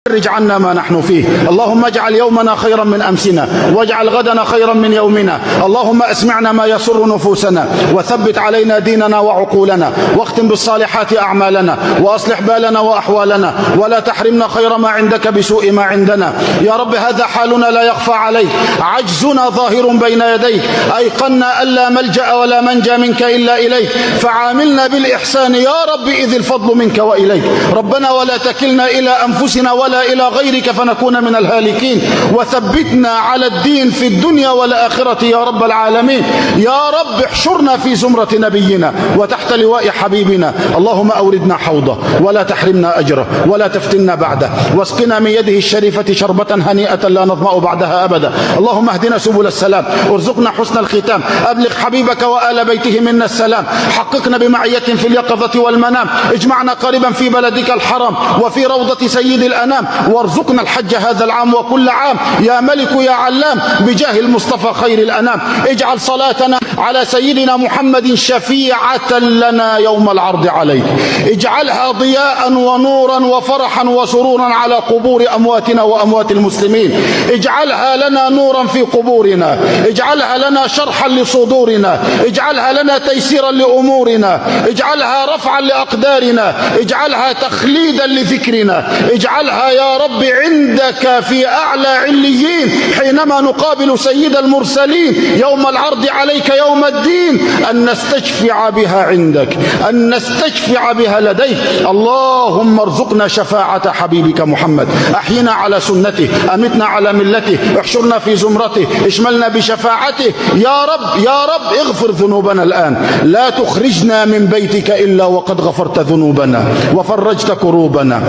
فرج عنا ما نحن فيه. اللهم اجعل يومنا خيرا من أمسنا، واجعل غدنا خيرا من يومنا. اللهم اسمعنا ما يسر نفوسنا، وثبت علينا ديننا وعقولنا، واختم بالصالحات أعمالنا، وأصلح بالنا وأحوالنا، ولا تحرمنا خير ما عندك بسوء ما عندنا. يا رب هذا حالنا لا يخفى عليك، عجزنا ظاهر بين يديك، أيقنا ألا ملجأ ولا منجى منك إلا إليك، فعاملنا بالإحسان يا رب إذ الفضل منك وإليك. ربنا ولا تكلنا إلى أنفسنا ولا إلى غيرك فنكون من الهالكين، وثبتنا على الدين في الدنيا والآخرة يا رب العالمين. يا رب احشرنا في زمرة نبينا وتحت لواء حبيبنا. اللهم أوردنا حوضه ولا تحرمنا أجره ولا تفتنا بعده، واسقنا من يده الشريفة شربة هنيئة لا نظمأ بعدها أبدا. اللهم اهدنا سبل السلام، ارزقنا حسن الختام، أبلغ حبيبك وآل بيته منا السلام، حققنا بمعية في اليقظة والمنام، اجمعنا قريبا في بلدك الحرام وفي روضة سيد الأنام، وارزقنا الحج هذا العام وكل عام يا ملك يا علام بجاه المصطفى خير الأنام. اجعل صلاتنا على سيدنا محمد شفيعة لنا يوم العرض عليك، اجعلها ضياء ونورا وفرحا وسرورا على قبور أمواتنا وأموات المسلمين، اجعلها لنا نورا في قبورنا، اجعلها لنا شرحا لصدورنا، اجعلها لنا تيسيرا لأمورنا، اجعلها رفعا لأقدارنا، اجعلها تخليدا لذكرنا، اجعلها يا رب عندك في أعلى عليين حينما نقابل سيد المرسلين يوم العرض عليك يوم الدين، أن نستشفع بها عندك، أن نستشفع بها لديك. اللهم ارزقنا شفاعة حبيبك محمد، أحينا على سنته، أمتنا على ملته، احشرنا في زمرته، اشملنا بشفاعته. يا رب يا رب اغفر ذنوبنا الآن، لا تخرجنا من بيتك إلا وقد غفرت ذنوبنا وفرجت كروبنا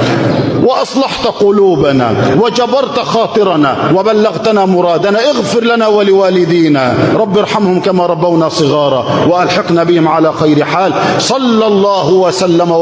وأصلحت قلوبنا وجبرت خاطرنا وبلغتنا مرادنا. اغفر لنا ولوالدينا، رب ارحمهم كما ربونا صغارا، وألحقنا بهم على خير حال. صلى الله وسلم